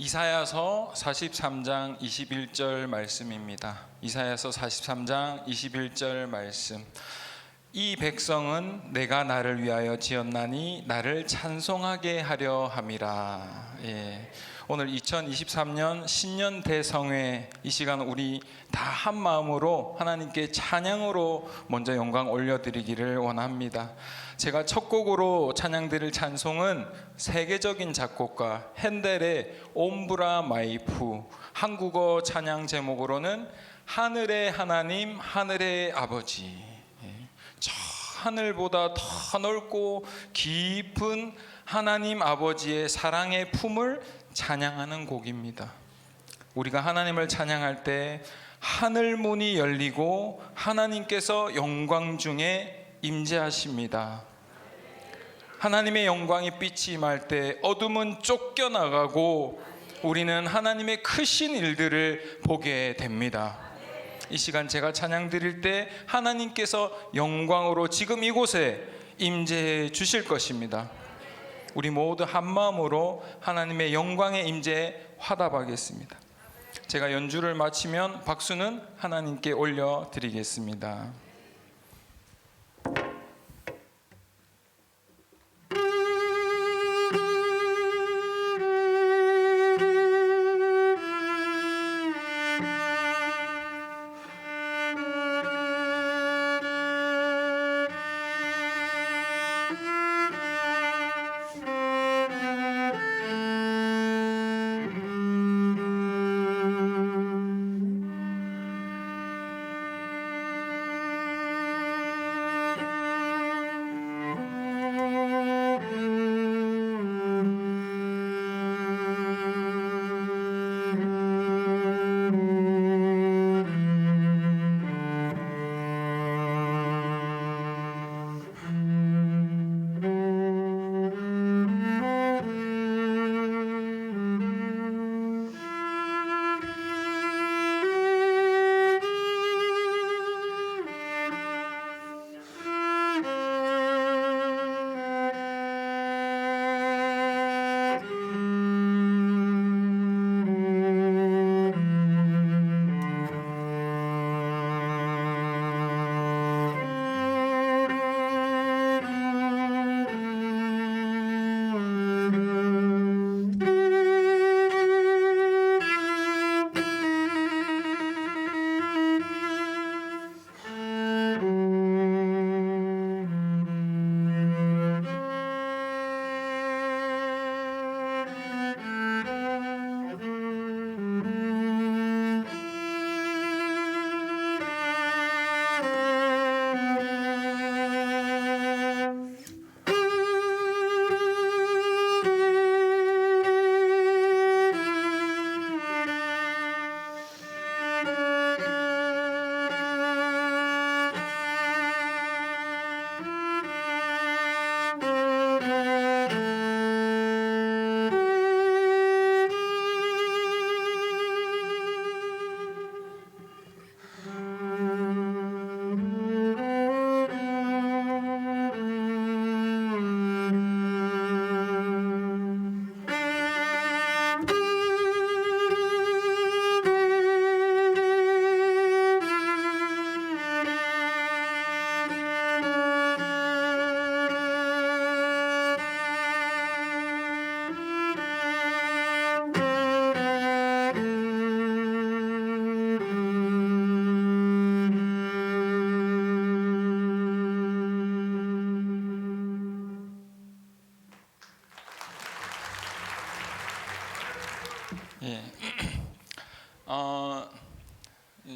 이사야서 43장 21절 말씀입니다. 이사야서 43장 21절 말씀. 이 백성은 내가 나를 위하여 지었나니 나를 찬송하게 하려 함이라. 오늘 2023년 신년 대성회 이 시간 우리 다 한 마음으로 하나님께 찬양으로 먼저 영광 올려드리기를 원합니다. 제가 첫 곡으로 찬양드릴 찬송은 세계적인 작곡가 핸델의 옴브라 마이프, 한국어 찬양 제목으로는 하늘의 하나님 하늘의 아버지. 저 하늘보다 더 넓고 깊은 하나님 아버지의 사랑의 품을 찬양하는 곡입니다. 우리가 하나님을 찬양할 때 하늘 문이 열리고 하나님께서 영광 중에 임재하십니다. 하나님의 영광이 빛이 임할 때 어둠은 쫓겨나가고 우리는 하나님의 크신 일들을 보게 됩니다. 이 시간 제가 찬양 드릴 때 하나님께서 영광으로 지금 이곳에 임재해 주실 것입니다. 우리 모두 한 마음으로 하나님의 영광의 임재에 화답하겠습니다. 제가 연주를 마치면 박수는 하나님께 올려드리겠습니다.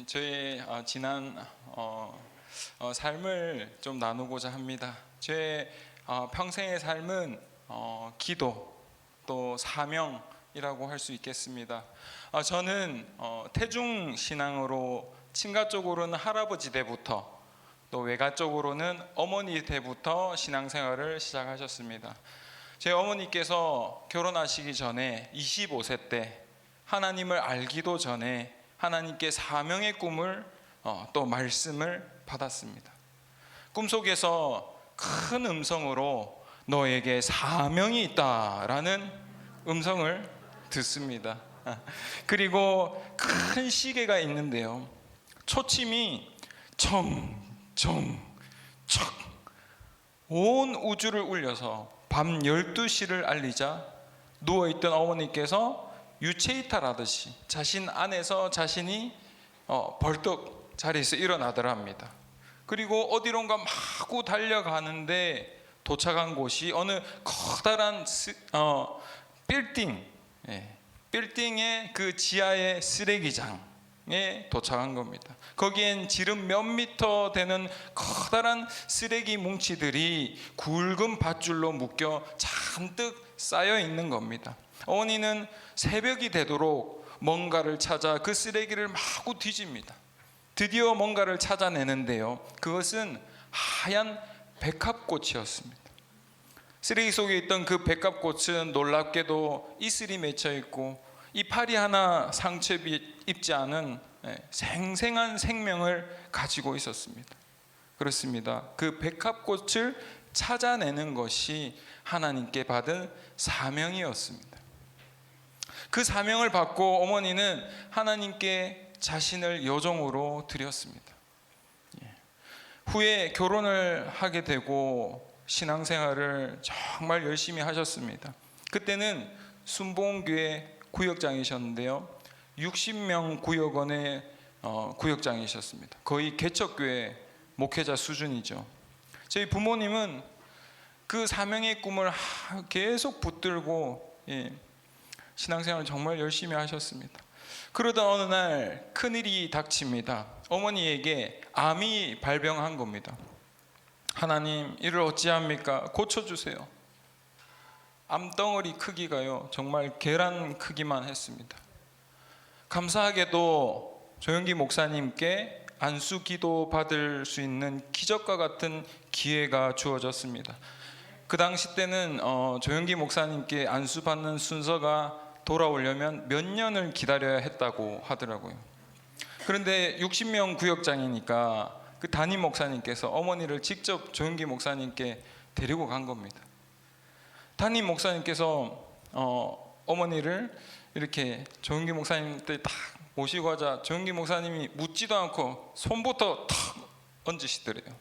저의 지난 삶을 좀 나누고자 합니다. 제 평생의 삶은 기도 또 사명이라고 할 수 있겠습니다. 저는 태중 신앙으로 친가 쪽으로는 할아버지 때부터 또 외가 쪽으로는 어머니 때부터 신앙생활을 시작하셨습니다. 제 어머니께서 결혼하시기 전에 25세 때 하나님을 알기도 전에 하나님께 사명의 꿈을 또 말씀을 받았습니다. 꿈속에서 큰 음성으로 너에게 사명이 있다라는 음성을 듣습니다. 그리고 큰 시계가 있는데요, 초침이 청청청 온 우주를 울려서 밤 12시를 알리자 누워있던 어머니께서 유체이탈하듯이 자신 안에서 자신이 벌떡 자리에서 일어나더랍니다. 그리고 어디론가 마구 달려가는데 도착한 곳이 어느 커다란 빌딩의 그 지하의 쓰레기장에 도착한 겁니다. 거기엔 지름 몇 미터 되는 커다란 쓰레기 뭉치들이 굵은 밧줄로 묶여 잔뜩 쌓여 있는 겁니다. 어머니는 새벽이 되도록 뭔가를 찾아 그 쓰레기를 마구 뒤집니다. 드디어 뭔가를 찾아내는데요, 그것은 하얀 백합꽃이었습니다. 쓰레기 속에 있던 그 백합꽃은 놀랍게도 이슬이 맺혀 있고 이파리 하나 상처 입지 않은 생생한 생명을 가지고 있었습니다. 그렇습니다. 그 백합꽃을 찾아내는 것이 하나님께 받은 사명이었습니다. 그 사명을 받고 어머니는 하나님께 자신을 여종으로 드렸습니다. 후에 결혼을 하게 되고 신앙생활을 정말 열심히 하셨습니다. 그때는 순복음교회 구역장이셨는데요, 60명 구역원의 구역장이셨습니다. 거의 개척교회 목회자 수준이죠. 저희 부모님은 그 사명의 꿈을 계속 붙들고 신앙생활을 정말 열심히 하셨습니다. 그러던 어느 날 큰일이 닥칩니다. 어머니에게 암이 발병한 겁니다. 하나님, 이를 어찌합니까? 고쳐주세요. 암덩어리 크기가요, 정말 계란 크기만 했습니다. 감사하게도 조영기 목사님께 안수 기도 받을 수 있는 기적과 같은 기회가 주어졌습니다. 그 당시 때는 조영기 목사님께 안수 받는 순서가 돌아오려면 몇 년을 기다려야 했다고 하더라고요. 그런데 60명 구역장이니까 그 담임 목사님께서 어머니를 직접 조영기 목사님께 데리고 간 겁니다. 담임 목사님께서 어머니를 이렇게 조영기 목사님 때 딱 모시고 하자 조영기 목사님이 묻지도 않고 손부터 탁 얹으시더래요.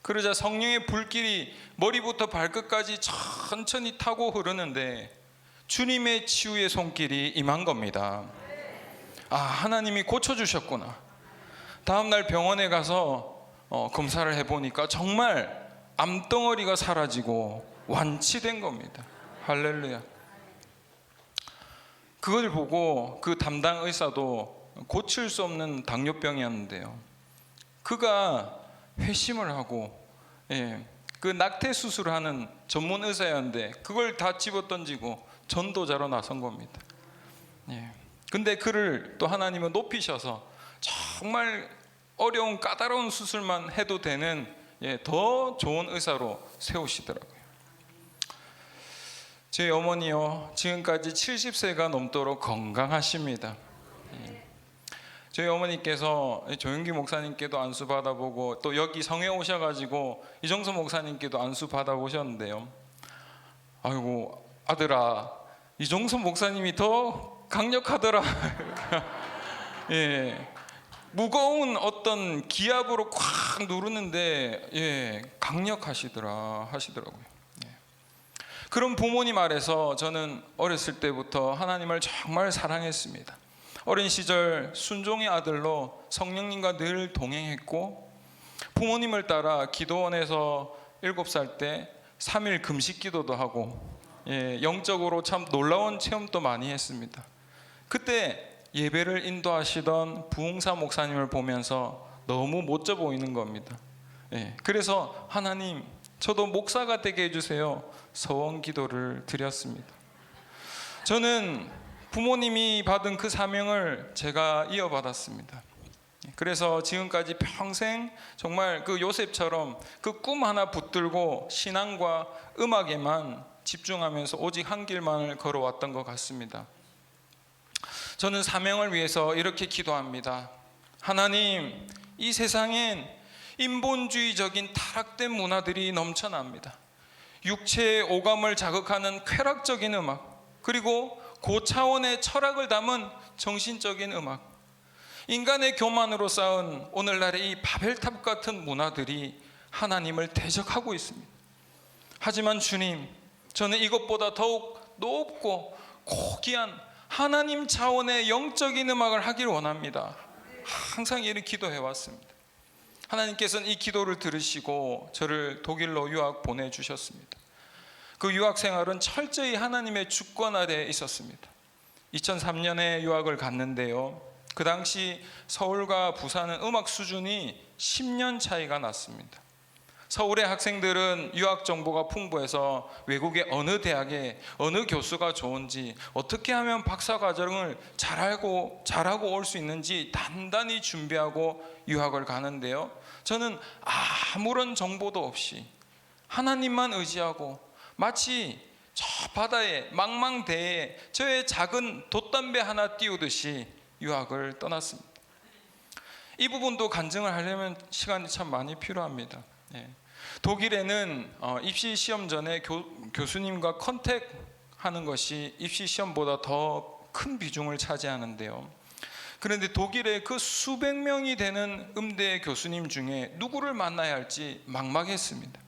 그러자 성령의 불길이 머리부터 발끝까지 천천히 타고 흐르는데 주님의 치유의 손길이 임한 겁니다. 아, 하나님이 고쳐주셨구나. 다음날 병원에 가서 검사를 해보니까 정말 암덩어리가 사라지고 완치된 겁니다. 할렐루야. 그걸 보고 그 담당 의사도 고칠 수 없는 당뇨병이었는데요, 그가 회심을 하고 그 낙태 수술을 하는 전문 의사였는데 그걸 다 집어던지고 전도자로 나선 겁니다. 근데 그를 또 하나님은 높이셔서 정말 어려운 까다로운 수술만 해도 되는 더 좋은 의사로 세우시더라고요. 제 어머니요, 지금까지 70세가 넘도록 건강하십니다. 저희 어머니께서 조영기 목사님께도 안수 받아보고 또 여기 성에 오셔가지고 이정수 목사님께도 안수 받아보셨는데요, 아이고 아들아, 이정수 목사님이 더 강력하더라. 무거운 어떤 기압으로 콱 누르는데 강력하시더라 하시더라고요. 그런 부모님 아래서 저는 어렸을 때부터 하나님을 정말 사랑했습니다. 어린 시절 순종의 아들로 성령님과 늘 동행했고, 부모님을 따라 기도원에서 7살 때 3일 금식 기도도 하고 영적으로 참 놀라운 체험도 많이 했습니다. 그때 예배를 인도하시던 부흥사 목사님을 보면서 너무 멋져 보이는 겁니다. 그래서 하나님, 저도 목사가 되게 해주세요. 서원 기도를 드렸습니다. 저는 부모님이 받은 그 사명을 제가 이어받았습니다. 그래서 지금까지 평생 정말 그 요셉처럼 그 꿈 하나 붙들고 신앙과 음악에만 집중하면서 오직 한 길만을 걸어왔던 것 같습니다. 저는 사명을 위해서 이렇게 기도합니다. 하나님, 이 세상엔 인본주의적인 타락된 문화들이 넘쳐납니다. 육체의 오감을 자극하는 쾌락적인 음악, 그리고 고차원의 철학을 담은 정신적인 음악, 인간의 교만으로 쌓은 오늘날의 이 바벨탑 같은 문화들이 하나님을 대적하고 있습니다. 하지만 주님, 저는 이것보다 더욱 높고 고귀한 하나님 차원의 영적인 음악을 하길 원합니다. 항상 이렇게 기도해 왔습니다. 하나님께서는 이 기도를 들으시고 저를 독일로 유학 보내주셨습니다. 그 유학 생활은 철저히 하나님의 주권 아래에 있었습니다. 2003년에 유학을 갔는데요, 그 당시 서울과 부산은 음악 수준이 10년 차이가 났습니다. 서울의 학생들은 유학 정보가 풍부해서 외국의 어느 대학에 어느 교수가 좋은지, 어떻게 하면 박사과정을 잘하고 올 수 있는지 단단히 준비하고 유학을 가는데요, 저는 아무런 정보도 없이 하나님만 의지하고 마치 저 바다에 망망대해에 저의 작은 돛담배 하나 띄우듯이 유학을 떠났습니다. 이 부분도 간증을 하려면 시간이 참 많이 필요합니다. 독일에는 입시 시험 전에 교수님과 컨택하는 것이 입시 시험보다 더 큰 비중을 차지하는데요, 그런데 독일의 그 수백 명이 되는 음대 교수님 중에 누구를 만나야 할지 막막했습니다.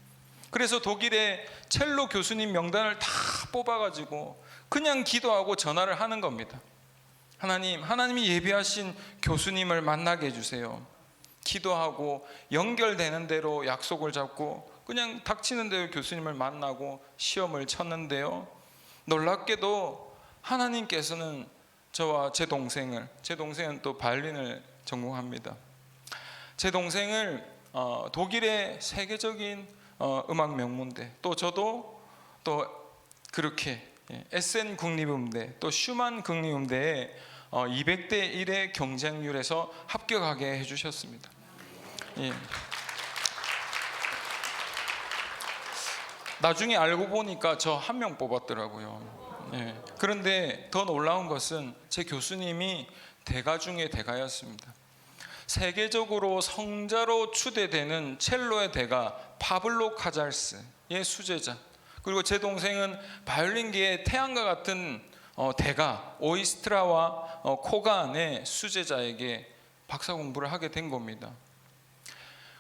그래서 독일의 첼로 교수님 명단을 다 뽑아가지고 그냥 기도하고 전화를 하는 겁니다. 하나님이 예비하신 교수님을 만나게 해주세요. 기도하고 연결되는 대로 약속을 잡고 그냥 닥치는 대로 교수님을 만나고 시험을 쳤는데요, 놀랍게도 하나님께서는 저와 제 동생은 또 바이올린을 전공합니다. 제 동생을 독일의 세계적인 음악 명문대, 또 저도 또 그렇게 에센 국립음대, 또 슈만 국립음대에 200대 1의 경쟁률에서 합격하게 해주셨습니다. 나중에 알고 보니까 저 한 명 뽑았더라고요. 그런데 더 놀라운 것은 제 교수님이 대가 중에 대가였습니다. 세계적으로 성자로 추대되는 첼로의 대가 파블로 카잘스의 수제자, 그리고 제 동생은 바이올린계의 태양과 같은 대가 오이스트라와 코간의 수제자에게 박사 공부를 하게 된 겁니다.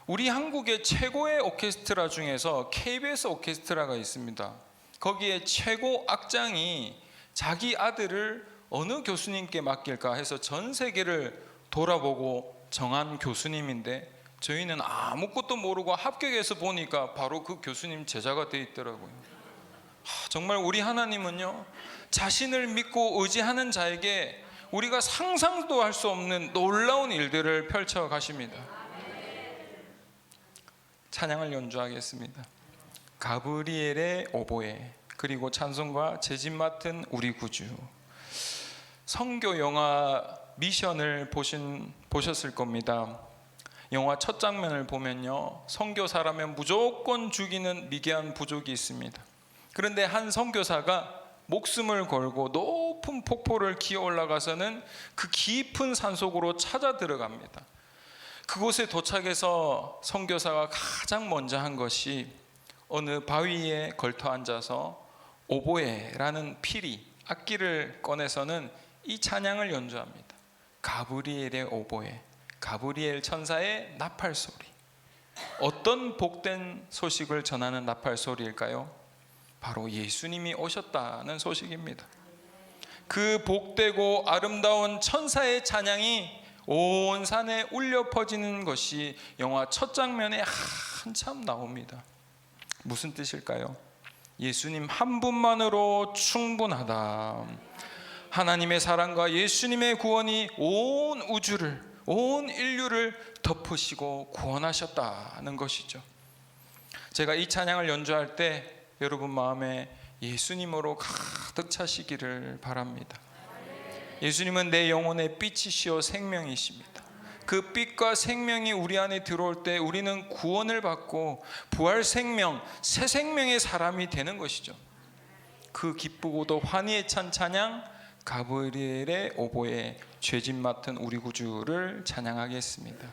우리 한국의 최고의 오케스트라 중에서 KBS 오케스트라가 있습니다. 거기에 최고 악장이 자기 아들을 어느 교수님께 맡길까 해서 전 세계를 돌아보고 정한 교수님인데, 저희는 아무것도 모르고 합격해서 보니까 바로 그 교수님 제자가 돼 있더라고요. 정말 우리 하나님은요, 자신을 믿고 의지하는 자에게 우리가 상상도 할 수 없는 놀라운 일들을 펼쳐 가십니다. 찬양을 연주하겠습니다. 가브리엘의 오보에, 그리고 찬송가 제집 맡은 우리 구주. 선교 영화 미션을 보셨을 겁니다. 영화 첫 장면을 보면요, 선교사라면 무조건 죽이는 미개한 부족이 있습니다. 그런데 한 선교사가 목숨을 걸고 높은 폭포를 기어 올라가서는 그 깊은 산속으로 찾아 들어갑니다. 그곳에 도착해서 선교사가 가장 먼저 한 것이 어느 바위에 걸터 앉아서 오보에라는 피리, 악기를 꺼내서는 이 찬양을 연주합니다. 가브리엘의 오보에, 가브리엘 천사의 나팔 소리. 어떤 복된 소식을 전하는 나팔 소리일까요? 바로 예수님이 오셨다는 소식입니다. 그 복되고 아름다운 천사의 찬양이 온 산에 울려 퍼지는 것이 영화 첫 장면에 한참 나옵니다. 무슨 뜻일까요? 예수님 한 분만으로 충분하다. 하나님의 사랑과 예수님의 구원이 온 우주를, 온 인류를 덮으시고 구원하셨다는 것이죠. 제가 이 찬양을 연주할 때 여러분 마음에 예수님으로 가득 차시기를 바랍니다. 예수님은 내 영혼의 빛이시요 생명이십니다. 그 빛과 생명이 우리 안에 들어올 때 우리는 구원을 받고 부활 생명, 새 생명의 사람이 되는 것이죠. 그 기쁘고도 환희에 찬 찬양, 가브리엘의 오보에 죄짐 맡은 우리 구주를 찬양하겠습니다.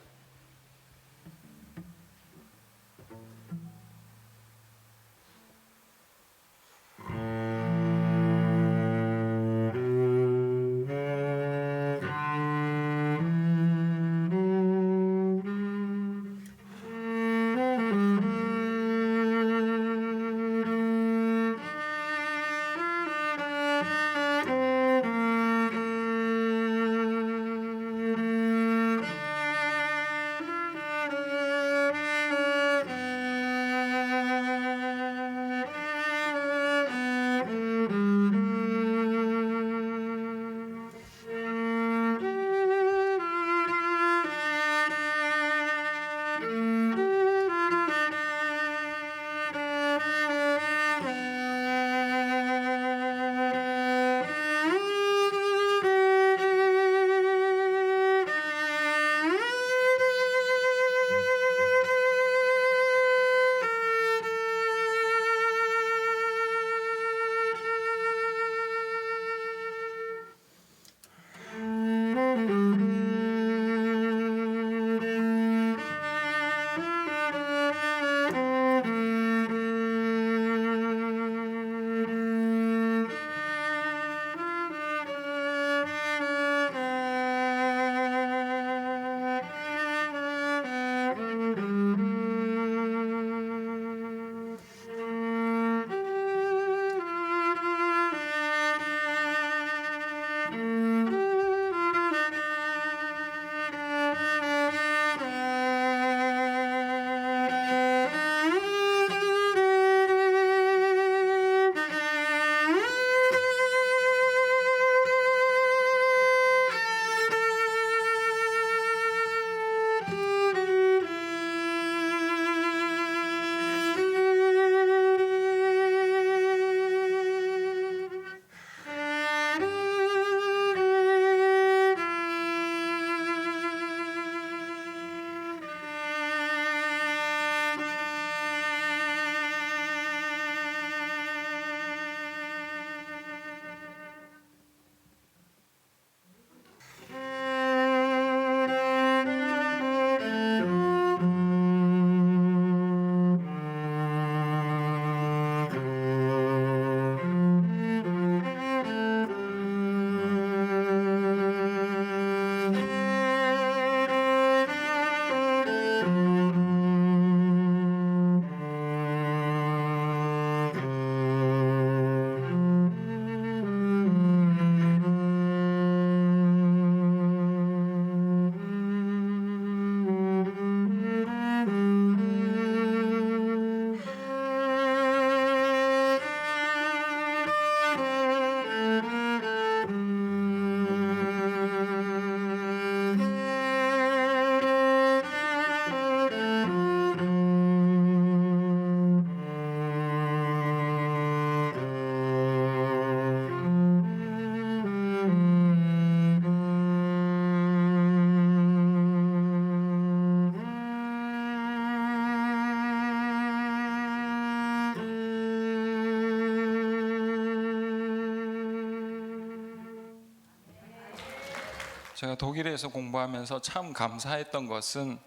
제가 독일에서 공부하면서 참 감사했던 것은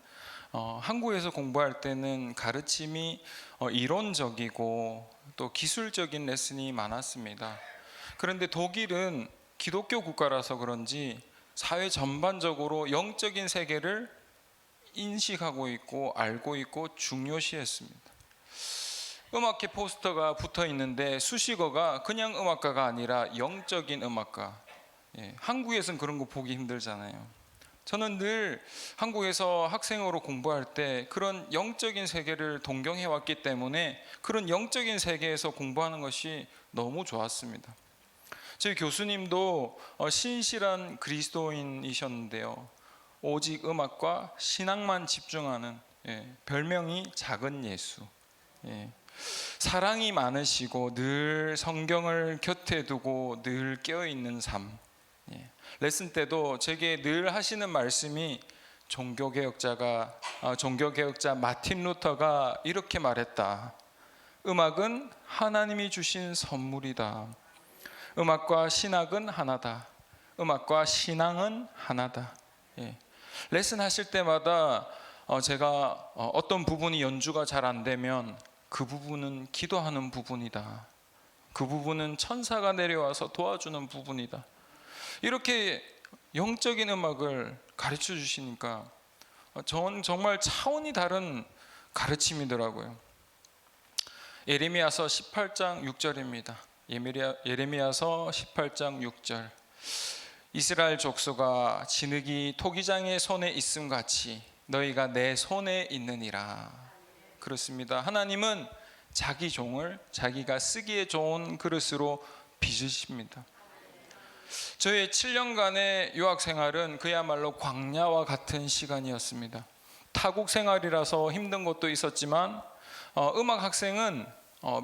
한국에서 공부할 때는 가르침이 이론적이고 또 기술적인 레슨이 많았습니다. 그런데 독일은 기독교 국가라서 그런지 사회 전반적으로 영적인 세계를 인식하고 있고 알고 있고 중요시했습니다. 음악회 포스터가 붙어 있는데 수식어가 그냥 음악가가 아니라 영적인 음악가. 한국에서는 그런 거 보기 힘들잖아요. 저는 늘 한국에서 학생으로 공부할 때 그런 영적인 세계를 동경해 왔기 때문에 그런 영적인 세계에서 공부하는 것이 너무 좋았습니다. 저희 교수님도 신실한 그리스도인이셨는데요, 오직 음악과 신앙만 집중하는, 별명이 작은 예수. 사랑이 많으시고 늘 성경을 곁에 두고 늘 깨어있는 삶. 레슨 때도 제게 늘 하시는 말씀이 종교개혁자 마틴 루터가 이렇게 말했다. 음악은 하나님이 주신 선물이다. 음악과 신학은 하나다. 음악과 신앙은 하나다. 레슨 하실 때마다 제가 어떤 부분이 연주가 잘 안 되면 그 부분은 기도하는 부분이다. 그 부분은 천사가 내려와서 도와주는 부분이다. 이렇게 영적인 음악을 가르쳐 주시니까 전 정말 차원이 다른 가르침이더라고요. 예레미야서 18장 6절입니다. 예레미야서 18장 6절. 이스라엘 족속아, 진흙이 토기장의 손에 있음 같이 너희가 내 손에 있느니라. 그렇습니다. 하나님은 자기 종을 자기가 쓰기에 좋은 그릇으로 빚으십니다. 저의 7년간의 유학 생활은 그야말로 광야와 같은 시간이었습니다. 타국 생활이라서 힘든 것도 있었지만 음악 학생은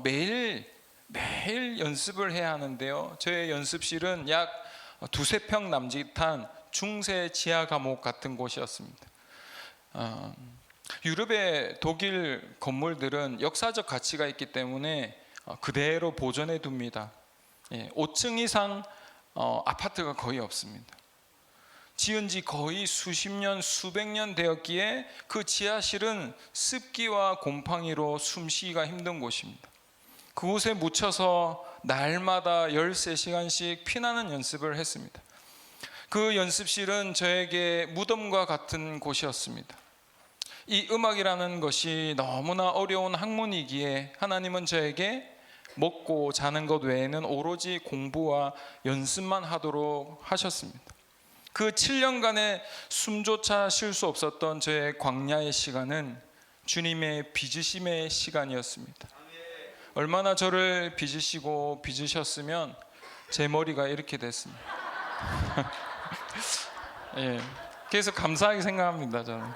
매일 연습을 해야 하는데요, 저의 연습실은 약 두세 평 남짓한 중세 지하 감옥 같은 곳이었습니다. 유럽의 독일 건물들은 역사적 가치가 있기 때문에 그대로 보존해 둡니다. 5층 이상 아파트가 거의 없습니다. 지은 지 거의 수십 년, 수백 년 되었기에 그 지하실은 습기와 곰팡이로 숨쉬기가 힘든 곳입니다. 그곳에 묻혀서 날마다 13시간씩 피나는 연습을 했습니다. 그 연습실은 저에게 무덤과 같은 곳이었습니다. 이 음악이라는 것이 너무나 어려운 학문이기에 하나님은 저에게 먹고 자는 것 외에는 오로지 공부와 연습만 하도록 하셨습니다. 그 7년간의 숨조차 쉴 수 없었던 저의 광야의 시간은 주님의 빚으심의 시간이었습니다. 얼마나 저를 빚으셨으면 제 머리가 이렇게 됐습니다. 그래서 감사하게 생각합니다, 저는.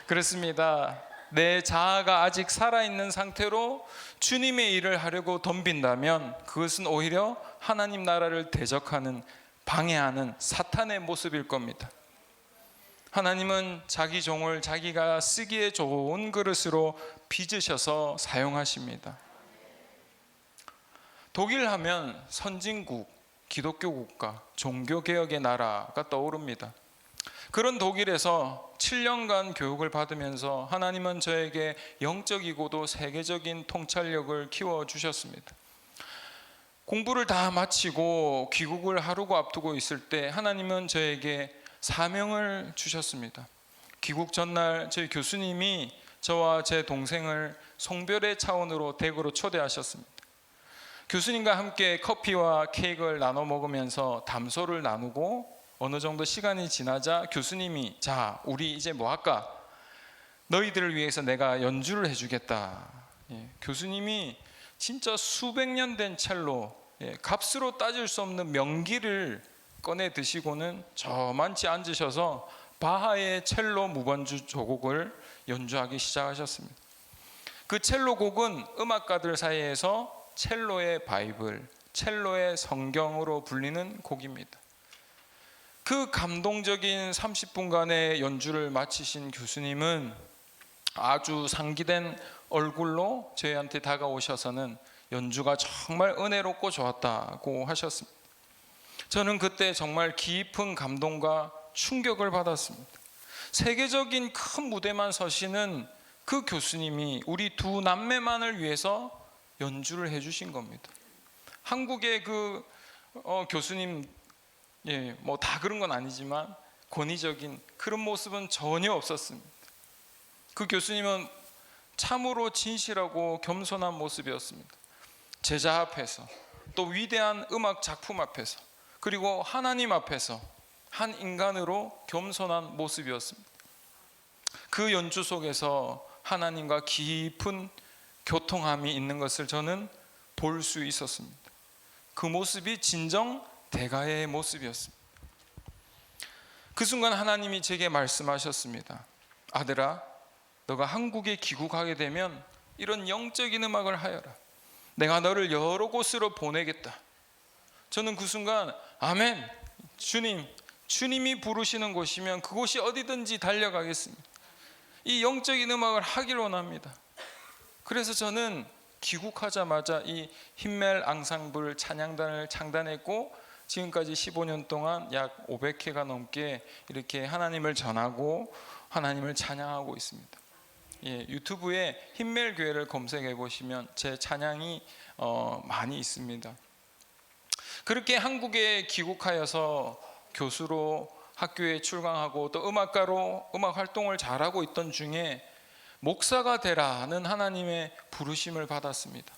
그렇습니다. 내 자아가 아직 살아있는 상태로 주님의 일을 하려고 덤빈다면 그것은 오히려 하나님 나라를 대적하는, 방해하는 사탄의 모습일 겁니다. 하나님은 자기 종을 자기가 쓰기에 좋은 그릇으로 빚으셔서 사용하십니다. 독일 하면 선진국, 기독교 국가, 종교개혁의 나라가 떠오릅니다. 그런 독일에서 7년간 교육을 받으면서 하나님은 저에게 영적이고도 세계적인 통찰력을 키워주셨습니다. 공부를 다 마치고 귀국을 하루가 앞두고 있을 때 하나님은 저에게 사명을 주셨습니다. 귀국 전날 저희 교수님이 저와 제 동생을 송별회 차원으로 댁으로 초대하셨습니다. 교수님과 함께 커피와 케이크를 나눠 먹으면서 담소를 나누고 어느 정도 시간이 지나자 교수님이, 자, 우리 이제 뭐 할까? 너희들을 위해서 내가 연주를 해주겠다. 교수님이 진짜 수백 년 된 첼로, 값으로 따질 수 없는 명기를 꺼내 드시고는 저만치 앉으셔서 바하의 첼로 무반주 조곡을 연주하기 시작하셨습니다. 그 첼로 곡은 음악가들 사이에서 첼로의 바이블, 첼로의 성경으로 불리는 곡입니다. 그 감동적인 30분간의 연주를 마치신 교수님은 아주 상기된 얼굴로 저희한테 다가오셔서는 연주가 정말 은혜롭고 좋았다고 하셨습니다. 저는 그때 정말 깊은 감동과 충격을 받았습니다. 세계적인 큰 무대만 서시는 그 교수님이 우리 두 남매만을 위해서 연주를 해주신 겁니다. 한국의 그 교수님, 뭐 다 그런 건 아니지만 권위적인 그런 모습은 전혀 없었습니다. 그 교수님은 참으로 진실하고 겸손한 모습이었습니다. 제자 앞에서, 또 위대한 음악 작품 앞에서, 그리고 하나님 앞에서 한 인간으로 겸손한 모습이었습니다. 그 연주 속에서 하나님과 깊은 교통함이 있는 것을 저는 볼 수 있었습니다. 그 모습이 진정 대가의 모습이었습니다. 그 순간 하나님이 제게 말씀하셨습니다. 아들아, 너가 한국에 귀국하게 되면 이런 영적인 음악을 하여라. 내가 너를 여러 곳으로 보내겠다. 저는 그 순간 아멘, 주님이 부르시는 곳이면 그곳이 어디든지 달려가겠습니다. 이 영적인 음악을 하길 원합니다. 그래서 저는 귀국하자마자 이 힘멜 앙상블 찬양단을 창단했고, 지금까지 15년 동안 약 500회가 넘게 이렇게 하나님을 전하고 하나님을 찬양하고 있습니다. 유튜브에 힘멜 교회를 검색해 보시면 제 찬양이 많이 있습니다. 그렇게 한국에 귀국하여서 교수로 학교에 출강하고 또 음악가로 음악 활동을 잘하고 있던 중에 목사가 되라는 하나님의 부르심을 받았습니다.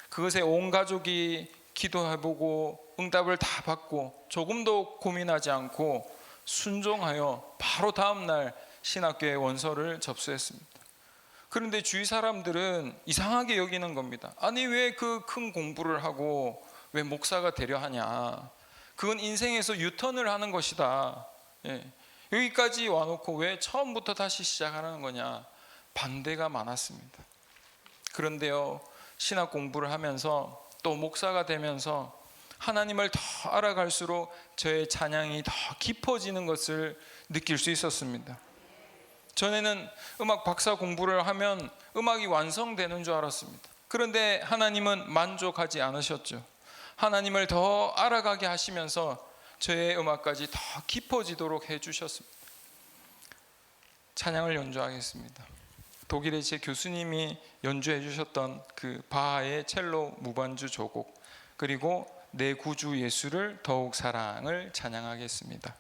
그것에 온 가족이 기도해보고 응답을 다 받고 조금도 고민하지 않고 순종하여 바로 다음날 신학교의 원서를 접수했습니다. 그런데 주위 사람들은 이상하게 여기는 겁니다. 아니, 왜 그 큰 공부를 하고 왜 목사가 되려 하냐, 그건 인생에서 유턴을 하는 것이다. 여기까지 와놓고 왜 처음부터 다시 시작하는 거냐, 반대가 많았습니다. 그런데요, 신학 공부를 하면서 또 목사가 되면서 하나님을 더 알아갈수록 저의 찬양이 더 깊어지는 것을 느낄 수 있었습니다. 전에는 음악 박사 공부를 하면 음악이 완성되는 줄 알았습니다. 그런데 하나님은 만족하지 않으셨죠. 하나님을 더 알아가게 하시면서 저의 음악까지 더 깊어지도록 해주셨습니다. 찬양을 연주하겠습니다. 독일의 제 교수님이 연주해 주셨던 그 바하의 첼로 무반주 조곡, 그리고 내 구주 예수를 더욱 사랑을 찬양하겠습니다.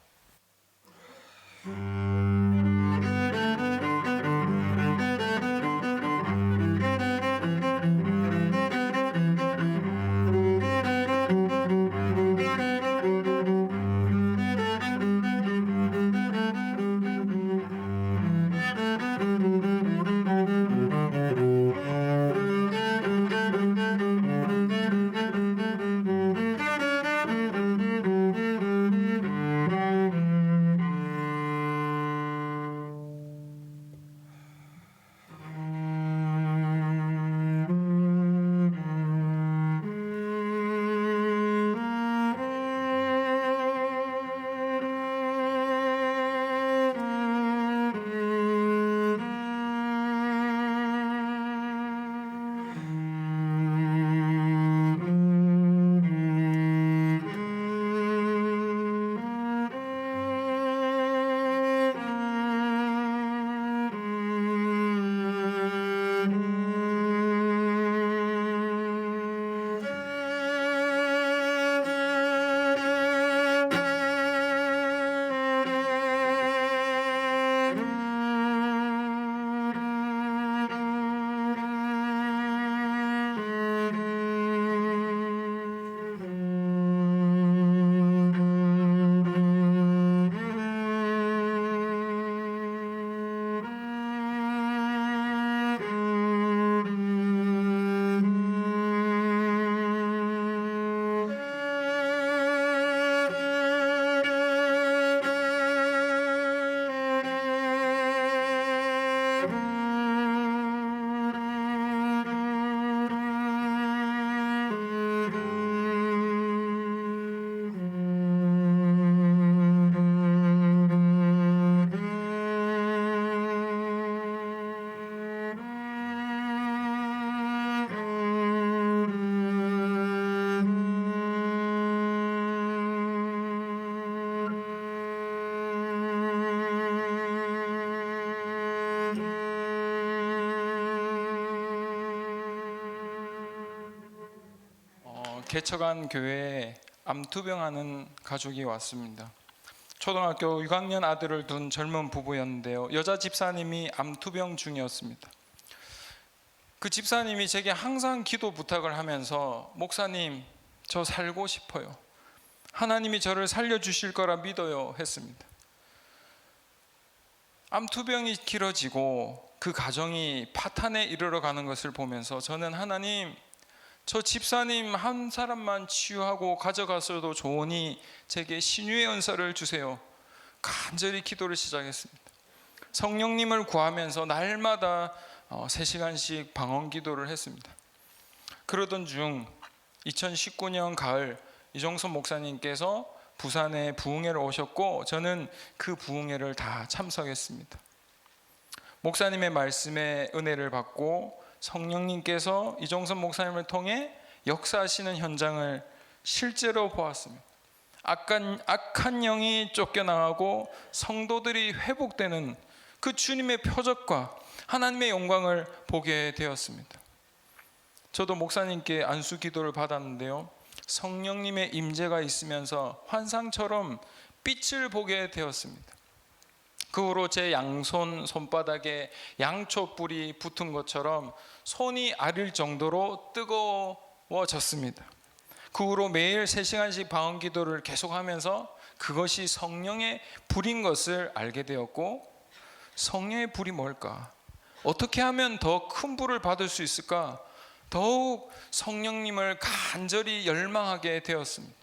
개척한 교회에 암투병하는 가족이 왔습니다. 초등학교 6학년 아들을 둔 젊은 부부였는데요. 여자 집사님이 암투병 중이었습니다. 그 집사님이 제게 항상 기도 부탁을 하면서 목사님, 저 살고 싶어요. 하나님이 저를 살려주실 거라 믿어요 했습니다. 암투병이 길어지고 그 가정이 파탄에 이르러 가는 것을 보면서 저는 하나님, 저 집사님 한 사람만 치유하고 가져가서도 좋으니 제게 신유의 은사를 주세요. 간절히 기도를 시작했습니다. 성령님을 구하면서 날마다 3시간씩 방언 기도를 했습니다. 그러던 중 2019년 가을 이종섭 목사님께서 부산에 부흥회를 오셨고 저는 그 부흥회를 다 참석했습니다. 목사님의 말씀에 은혜를 받고 성령님께서 이종섭 목사님을 통해 역사하시는 현장을 실제로 보았습니다. 악한 영이 쫓겨나가고 성도들이 회복되는 그 주님의 표적과 하나님의 영광을 보게 되었습니다. 저도 목사님께 안수 기도를 받았는데요, 성령님의 임재가 있으면서 환상처럼 빛을 보게 되었습니다. 그 후로 제 양손 손바닥에 양초 뿔이 붙은 것처럼 손이 아릴 정도로 뜨거워졌습니다. 그 후로 매일 3시간씩 방언 기도를 계속하면서 그것이 성령의 불인 것을 알게 되었고, 성령의 불이 뭘까? 어떻게 하면 더 큰 불을 받을 수 있을까? 더욱 성령님을 간절히 열망하게 되었습니다.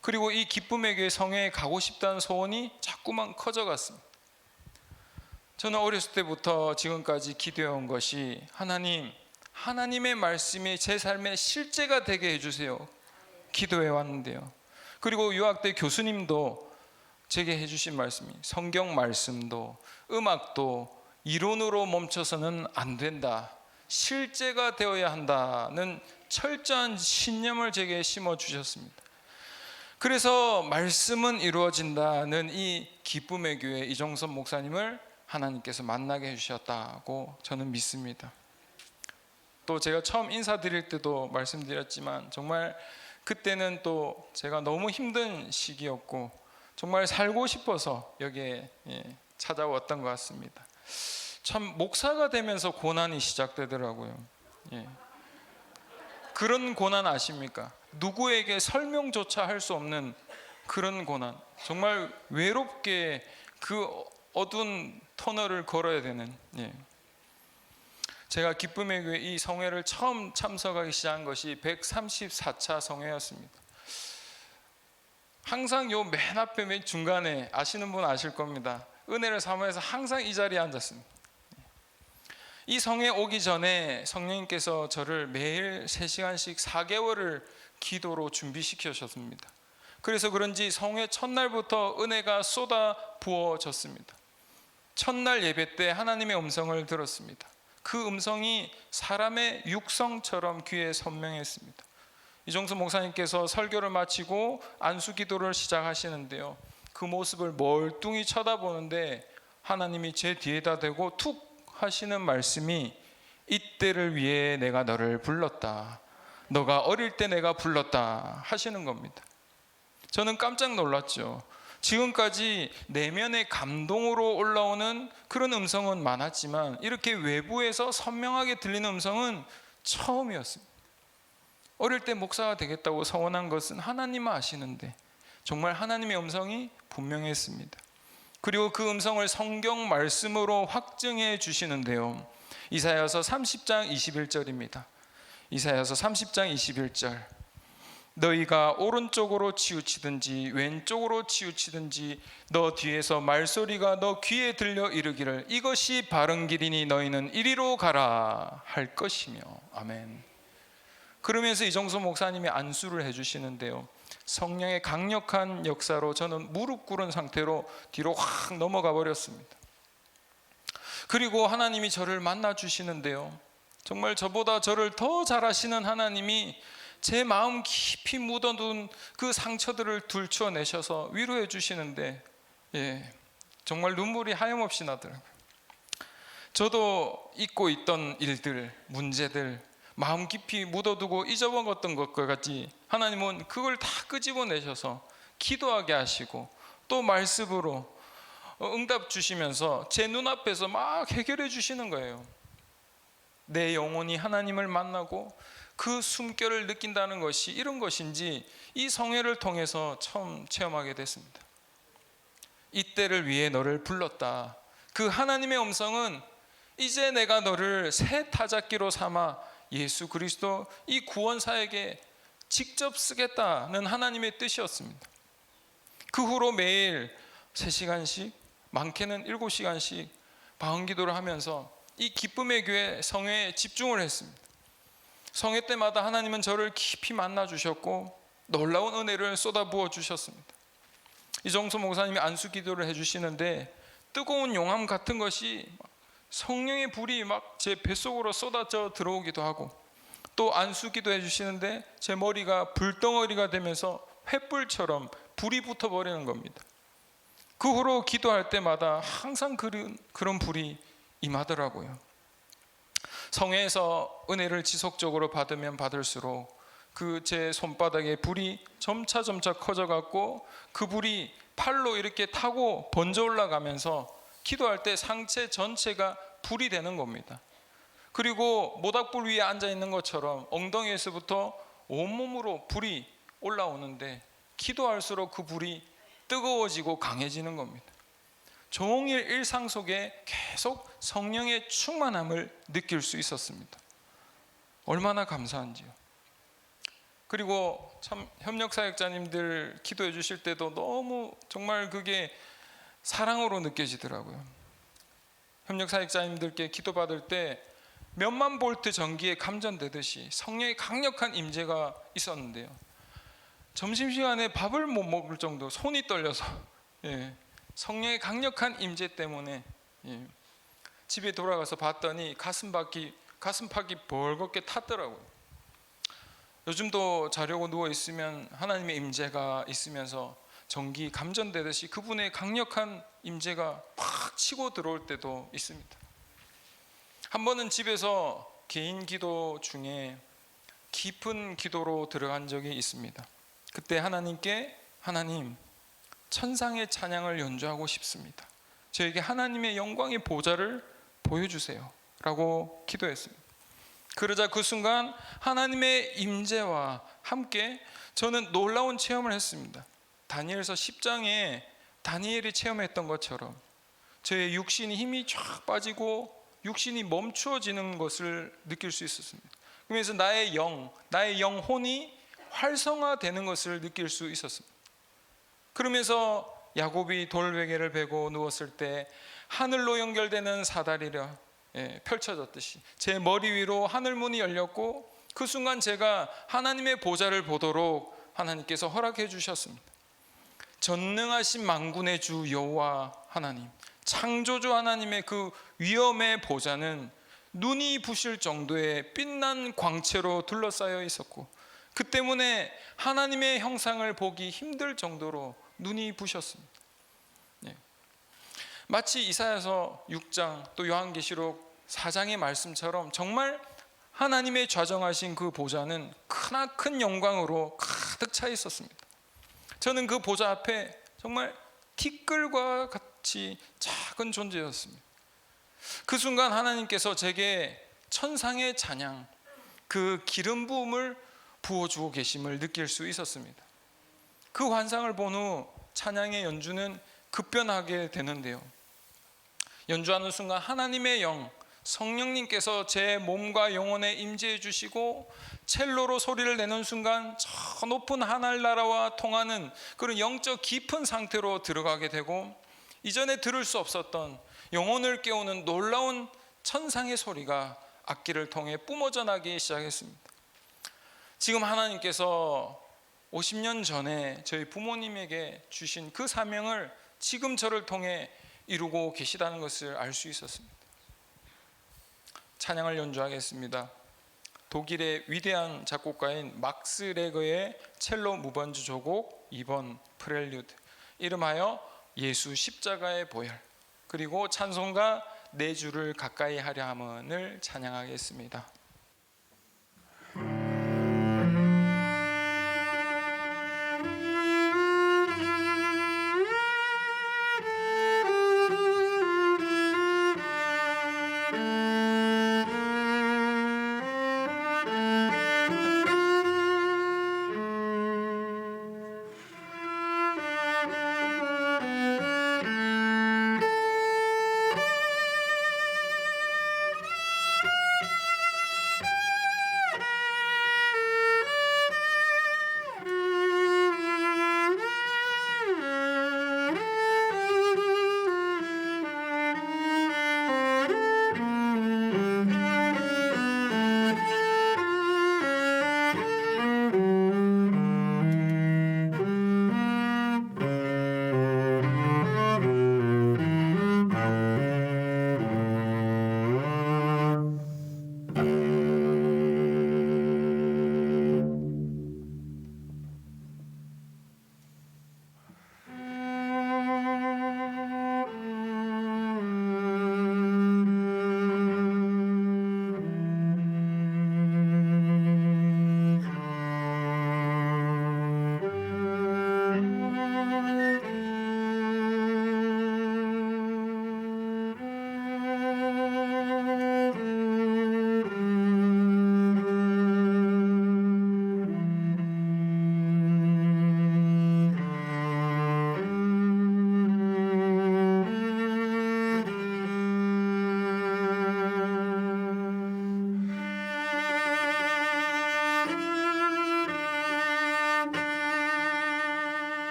그리고 이 기쁨의 교회 성회에 가고 싶다는 소원이 자꾸만 커져갔습니다. 저는 어렸을 때부터 지금까지 기도해온 것이 하나님의 말씀이 제 삶의 실제가 되게 해주세요 기도해 왔는데요. 그리고 유학 때 교수님도 제게 해주신 말씀이 성경 말씀도 음악도 이론으로 멈춰서는 안 된다, 실제가 되어야 한다는 철저한 신념을 제게 심어주셨습니다. 그래서 말씀은 이루어진다는 이 기쁨의 교회 이종섭 목사님을 하나님께서 만나게 해주셨다고 저는 믿습니다. 또 제가 처음 인사드릴 때도 말씀드렸지만 정말 그때는 또 제가 너무 힘든 시기였고 정말 살고 싶어서 여기에 찾아왔던 것 같습니다. 참 목사가 되면서 고난이 시작되더라고요. 그런 고난 아십니까? 누구에게 설명조차 할 수 없는 그런 고난, 정말 외롭게 그 어두운 터널을 걸어야 되는. 제가 기쁨의 교회 이 성회를 처음 참석하기 시작한 것이 134차 성회였습니다. 항상 요 맨 앞에 맨 중간에 아시는 분 아실 겁니다. 은혜를 사모해서 항상 이 자리에 앉았습니다. 이 성회 오기 전에 성령님께서 저를 매일 3시간씩 4개월을 기도로 준비시키셨습니다. 그래서 그런지 성회 첫날부터 은혜가 쏟아 부어졌습니다. 첫날 예배 때 하나님의 음성을 들었습니다. 그 음성이 사람의 육성처럼 귀에 선명했습니다. 이종섭 목사님께서 설교를 마치고 안수 기도를 시작하시는데요, 그 모습을 멀뚱히 쳐다보는데 하나님이 제 뒤에다 대고 툭 하시는 말씀이 이때를 위해 내가 너를 불렀다, 너가 어릴 때 내가 불렀다 하시는 겁니다. 저는 깜짝 놀랐죠. 지금까지 내면의 감동으로 올라오는 그런 음성은 많았지만 이렇게 외부에서 선명하게 들리는 음성은 처음이었습니다. 어릴 때 목사가 되겠다고 서원한 것은 하나님만 아시는데 정말 하나님의 음성이 분명했습니다. 그리고 그 음성을 성경 말씀으로 확증해 주시는데요, 이사야서 30장 21절입니다. 이사야서 30장 21절, 너희가 오른쪽으로 치우치든지 왼쪽으로 치우치든지 너 뒤에서 말소리가 너 귀에 들려 이르기를 이것이 바른 길이니 너희는 이리로 가라 할 것이며. 아멘. 그러면서 이종섭 목사님이 안수를 해주시는데요, 성령의 강력한 역사로 저는 무릎 꿇은 상태로 뒤로 확 넘어가 버렸습니다. 그리고 하나님이 저를 만나 주시는데요, 정말 저보다 저를 더 잘 아시는 하나님이 제 마음 깊이 묻어둔 그 상처들을 들추어내셔서 위로해 주시는데 정말 눈물이 하염없이 나더라고요. 저도 잊고 있던 일들, 문제들, 마음 깊이 묻어두고 잊어먹었던 것과 같이 하나님은 그걸 다 끄집어내셔서 기도하게 하시고 또 말씀으로 응답 주시면서 제 눈앞에서 막 해결해 주시는 거예요. 내 영혼이 하나님을 만나고 그 숨결을 느낀다는 것이 이런 것인지 이 성회를 통해서 처음 체험하게 됐습니다. 이때를 위해 너를 불렀다. 그 하나님의 음성은 이제 내가 너를 새 타작기로 삼아 예수 그리스도 이 구원사에게 직접 쓰겠다는 하나님의 뜻이었습니다. 그 후로 매일 3시간씩, 많게는 7시간씩 방언기도를 하면서 이 기쁨의 교회 성회에 집중을 했습니다. 성회 때마다 하나님은 저를 깊이 만나 주셨고 놀라운 은혜를 쏟아부어 주셨습니다. 이정수 목사님이 안수 기도를 해주시는데 뜨거운 용암 같은 것이 성령의 불이 막 제 뱃속으로 쏟아져 들어오기도 하고, 또 안수 기도 해주시는데 제 머리가 불덩어리가 되면서 횃불처럼 불이 붙어버리는 겁니다. 그 후로 기도할 때마다 항상 그런 불이 임하더라고요. 성회에서 은혜를 지속적으로 받으면 받을수록 그 제 손바닥에 불이 점차 커져갖고 그 불이 팔로 이렇게 타고 번져 올라가면서 기도할 때 상체 전체가 불이 되는 겁니다. 그리고 모닥불 위에 앉아 있는 것처럼 엉덩이에서부터 온몸으로 불이 올라오는데 기도할수록 그 불이 뜨거워지고 강해지는 겁니다. 종일 일상 속에 계속 성령의 충만함을 느낄 수 있었습니다. 얼마나 감사한지요. 그리고 참 협력사역자님들 기도해 주실 때도 너무 정말 그게 사랑으로 느껴지더라고요. 협력사역자님들께 기도받을 때 몇만 볼트 전기에 감전되듯이 성령의 강력한 임재가 있었는데요, 점심시간에 밥을 못 먹을 정도 손이 떨려서 성령의 강력한 임재 때문에 집에 돌아가서 봤더니 가슴팍이 벌겋게 탔더라고요. 요즘도 자려고 누워있으면 하나님의 임재가 있으면서 전기 감전되듯이 그분의 강력한 임재가 팍 치고 들어올 때도 있습니다. 한 번은 집에서 개인 기도 중에 깊은 기도로 들어간 적이 있습니다. 그때 하나님께, 하나님, 천상의 찬양을 연주하고 싶습니다. 저에게 하나님의 영광의 보좌를 보여주세요 라고 기도했습니다. 그러자 그 순간 하나님의 임재와 함께 저는 놀라운 체험을 했습니다. 다니엘서 10장에 다니엘이 체험했던 것처럼 저의 육신이 힘이 쫙 빠지고 육신이 멈추어지는 것을 느낄 수 있었습니다. 그래서 나의 영혼이 활성화되는 것을 느낄 수 있었습니다. 그러면서 야곱이 돌베개를 베고 누웠을 때 하늘로 연결되는 사다리가 펼쳐졌듯이 제 머리 위로 하늘문이 열렸고 그 순간 제가 하나님의 보좌를 보도록 하나님께서 허락해 주셨습니다. 전능하신 만군의 주 여호와 하나님, 창조주 하나님의 그 위엄의 보좌는 눈이 부실 정도의 빛난 광채로 둘러싸여 있었고, 그 때문에 하나님의 형상을 보기 힘들 정도로 눈이 부셨습니다. 마치 이사야서 6장 또 요한계시록 4장의 말씀처럼 정말 하나님의 좌정하신 그 보좌는 크나큰 영광으로 가득 차 있었습니다. 저는 그 보좌 앞에 정말 티끌과 같이 작은 존재였습니다. 그 순간 하나님께서 제게 천상의 찬양, 그 기름 부음을 부어주고 계심을 느낄 수 있었습니다. 그 환상을 본 후 찬양의 연주는 급변하게 되는데요, 연주하는 순간 하나님의 영, 성령님께서 제 몸과 영혼에 임재해 주시고 첼로로 소리를 내는 순간 저 높은 하늘나라와 통하는 그런 영적 깊은 상태로 들어가게 되고, 이전에 들을 수 없었던 영혼을 깨우는 놀라운 천상의 소리가 악기를 통해 뿜어져 나기 시작했습니다. 지금 하나님께서 50년 전에 저희 부모님에게 주신 그 사명을 지금 저를 통해 이루고 계시다는 것을 알 수 있었습니다. 찬양을 연주하겠습니다. 독일의 위대한 작곡가인 막스 레거의 첼로 무반주 조곡 2번 프렐류드, 이름하여 예수 십자가의 보혈, 그리고 찬송가 내 주를 가까이 하려 함을 찬양하겠습니다.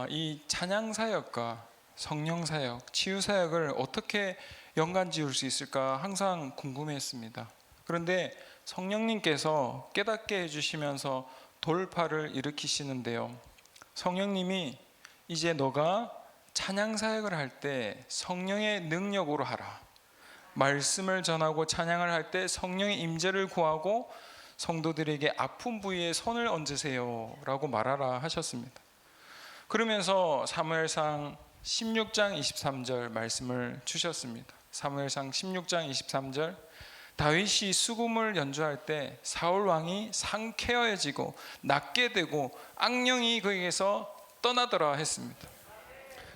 이 찬양 사역과 성령 사역, 치유 사역을 어떻게 연관 지을 수 있을까 항상 궁금했습니다. 그런데 성령님께서 깨닫게 해주시면서 돌파를 일으키시는데요. 성령님이 이제 너가 찬양 사역을 할 때 성령의 능력으로 하라. 말씀을 전하고 찬양을 할 때 성령의 임재를 구하고 성도들에게 아픈 부위에 손을 얹으세요 라고 말하라 하셨습니다. 그러면서 사무엘상 16장 23절 말씀을 주셨습니다. 사무엘상 16장 23절, 다윗이 수금을 연주할 때 사울 왕이 상쾌해지고 낫게 되고 악령이 그에게서 떠나더라 했습니다.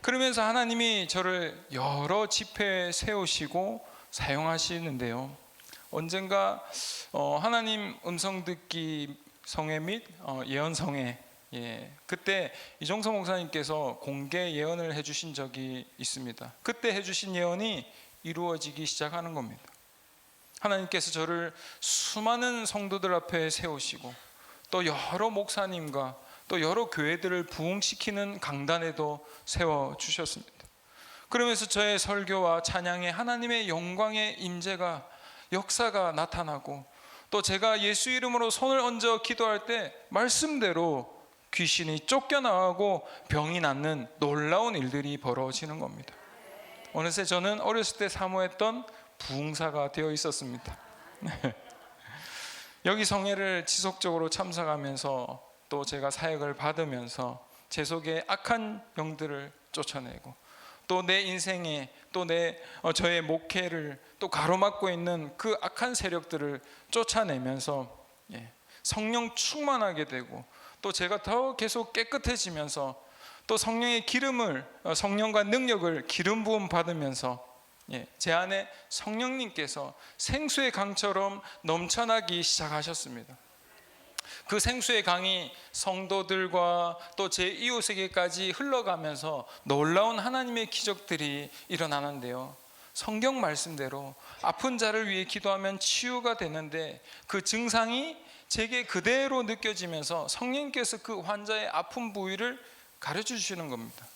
그러면서 하나님이 저를 여러 집회에 세우시고 사용하시는데요. 언젠가 하나님 음성 듣기 성회 및 예언 성회, 그때 이종서 목사님께서 공개 예언을 해주신 적이 있습니다. 그때 해주신 예언이 이루어지기 시작하는 겁니다. 하나님께서 저를 수많은 성도들 앞에 세우시고 또 여러 목사님과 또 여러 교회들을 부흥시키는 강단에도 세워주셨습니다. 그러면서 저의 설교와 찬양에 하나님의 영광의 임재가, 역사가 나타나고 또 제가 예수 이름으로 손을 얹어 기도할 때 말씀대로 귀신이 쫓겨나가고 병이 낫는 놀라운 일들이 벌어지는 겁니다. 어느새 저는 어렸을 때 사모했던 부흥사가 되어 있었습니다. 여기 성회를 지속적으로 참석하면서 또 제가 사역을 받으면서 제 속에 악한 영들을 쫓아내고 또 내 인생에 또 저의 목회를 또 가로막고 있는 그 악한 세력들을 쫓아내면서 성령 충만하게 되고 또 제가 더 계속 깨끗해지면서 또 성령의 기름을, 성령과 능력을 기름 부음 받으면서 제 안에 성령님께서 생수의 강처럼 넘쳐나기 시작하셨습니다. 그 생수의 강이 성도들과 또 제 이웃에게까지 흘러가면서 놀라운 하나님의 기적들이 일어나는데요. 성경 말씀대로 아픈 자를 위해 기도하면 치유가 되는데 그 증상이 제게 그대로 느껴지면서 성령님께서 그 환자의 아픈 부위를 가르쳐 주시는 겁니다.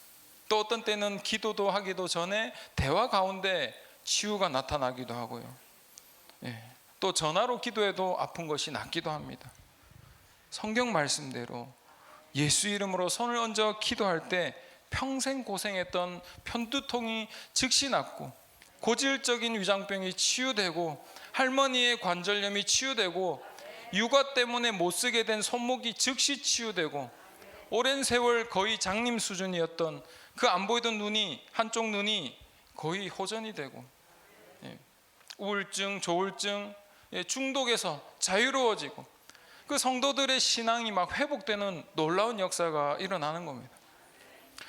또 어떤 때는 기도도 하기도 전에 대화 가운데 치유가 나타나기도 하고요. 또 전화로 기도해도 아픈 것이 낫기도 합니다. 성경 말씀대로 예수 이름으로 손을 얹어 기도할 때 평생 고생했던 편두통이 즉시 낫고 고질적인 위장병이 치유되고 할머니의 관절염이 치유되고 육아 때문에 못 쓰게 된 손목이 즉시 치유되고 오랜 세월 거의 장님 수준이었던 그 안 보이던 눈이, 한쪽 눈이 거의 호전이 되고 우울증, 조울증, 중독에서 자유로워지고 그 성도들의 신앙이 막 회복되는 놀라운 역사가 일어나는 겁니다.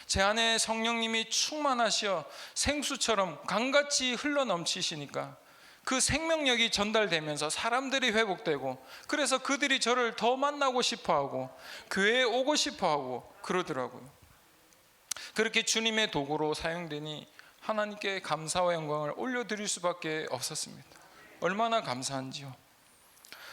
제 안에 성령님이 충만하시어 생수처럼 강같이 흘러넘치시니까 그 생명력이 전달되면서 사람들이 회복되고 그래서 그들이 저를 더 만나고 싶어하고 교회에 오고 싶어하고 그러더라고요. 그렇게 주님의 도구로 사용되니 하나님께 감사와 영광을 올려드릴 수밖에 없었습니다. 얼마나 감사한지요.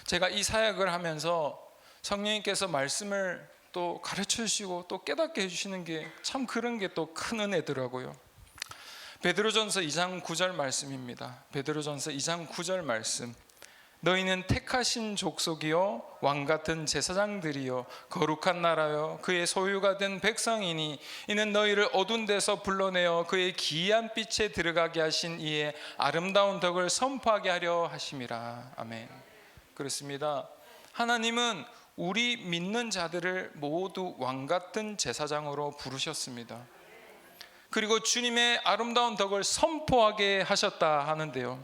제가 이 사역을 하면서 성령님께서 말씀을 또 가르쳐 주시고 또 깨닫게 해주시는 게 참 그런 게 또 큰 은혜더라고요. 베드로전서 2장 9절 말씀입니다. 베드로전서 2장 9절 말씀. 너희는 택하신 족속이요 왕같은 제사장들이요 거룩한 나라요 그의 소유가 된 백성이니 이는 너희를 어두운 데서 불러내어 그의 기이한 빛에 들어가게 하신 이의 아름다운 덕을 선포하게 하려 하심이라. 아멘. 그렇습니다. 하나님은 우리 믿는 자들을 모두 왕같은 제사장으로 부르셨습니다. 그리고 주님의 아름다운 덕을 선포하게 하셨다 하는데요,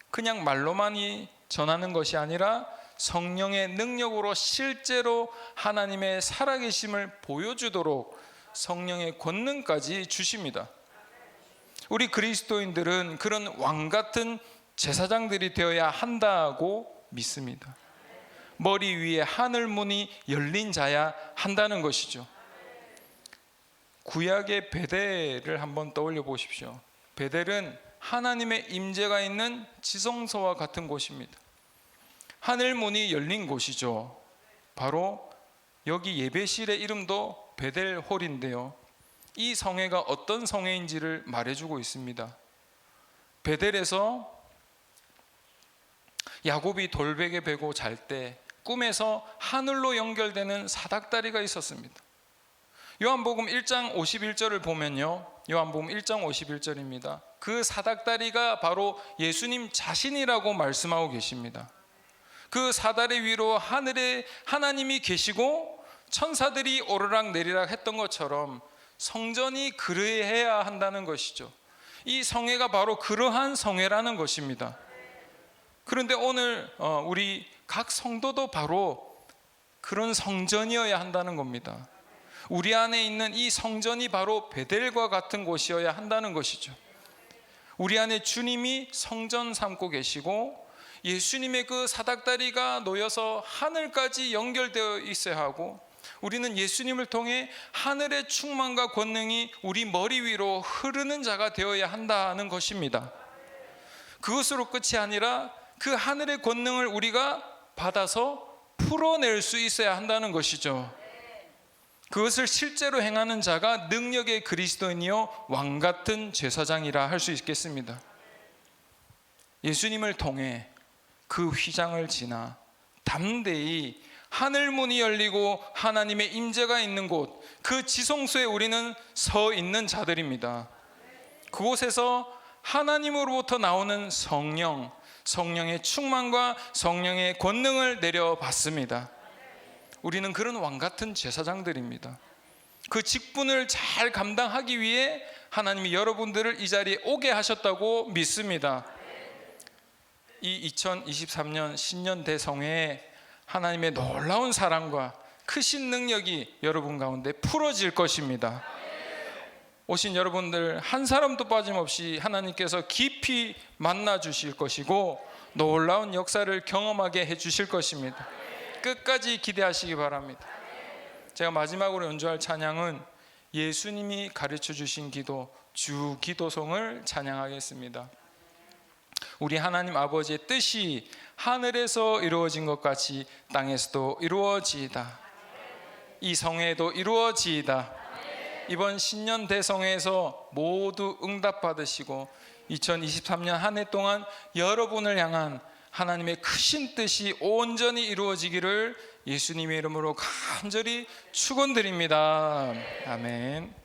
그냥 말로만이 전하는 것이 아니라 성령의 능력으로 실제로 하나님의 살아계심을 보여주도록 성령의 권능까지 주십니다. 우리 그리스도인들은 그런 왕같은 제사장들이 되어야 한다고 믿습니다. 머리 위에 하늘 문이 열린 자야 한다는 것이죠. 구약의 베델을 한번 떠올려 보십시오. 베델은 하나님의 임재가 있는 지성소와 같은 곳입니다. 하늘 문이 열린 곳이죠. 바로 여기 예배실의 이름도 베델홀인데요, 이 성회가 어떤 성회인지를 말해주고 있습니다. 베델에서 야곱이 돌베개 베고 잘 때 꿈에서 하늘로 연결되는 사닥다리가 있었습니다. 요한복음 1장 51절을 보면요, 요한복음 1장 51절입니다. 그 사닥다리가 바로 예수님 자신이라고 말씀하고 계십니다. 그 사다리 위로 하늘에 하나님이 계시고 천사들이 오르락 내리락 했던 것처럼 성전이 그러해야 한다는 것이죠. 이 성회가 바로 그러한 성회라는 것입니다. 그런데 오늘 우리 각 성도도 바로 그런 성전이어야 한다는 겁니다. 우리 안에 있는 이 성전이 바로 베델과 같은 곳이어야 한다는 것이죠. 우리 안에 주님이 성전 삼고 계시고 예수님의 그 사닥다리가 놓여서 하늘까지 연결되어 있어야 하고, 우리는 예수님을 통해 하늘의 충만과 권능이 우리 머리 위로 흐르는 자가 되어야 한다는 것입니다. 그것으로 끝이 아니라 그 하늘의 권능을 우리가 받아서 풀어낼 수 있어야 한다는 것이죠. 그것을 실제로 행하는 자가 능력의 그리스도인이요 왕같은 제사장이라 할 수 있겠습니다. 예수님을 통해 그 휘장을 지나 담대히 하늘문이 열리고 하나님의 임재가 있는 곳, 그 지성소에 우리는 서 있는 자들입니다. 그곳에서 하나님으로부터 나오는 성령의 충만과 성령의 권능을 내려받습니다. 우리는 그런 왕같은 제사장들입니다. 그 직분을 잘 감당하기 위해 하나님이 여러분들을 이 자리에 오게 하셨다고 믿습니다. 이 2023년 신년 대성회에 하나님의 놀라운 사랑과 크신 능력이 여러분 가운데 풀어질 것입니다. 오신 여러분들 한 사람도 빠짐없이 하나님께서 깊이 만나 주실 것이고 놀라운 역사를 경험하게 해 주실 것입니다. 끝까지 기대하시기 바랍니다. 제가 마지막으로 연주할 찬양은 예수님이 가르쳐 주신 기도, 주 기도송을 찬양하겠습니다. 우리 하나님 아버지의 뜻이 하늘에서 이루어진 것 같이 땅에서도 이루어지이다. 이 성회도 이루어지이다. 이번 신년 대성회에서 모두 응답받으시고 2023년 한 해 동안 여러분을 향한 하나님의 크신 뜻이 온전히 이루어지기를 예수님의 이름으로 간절히 축원드립니다. 아멘.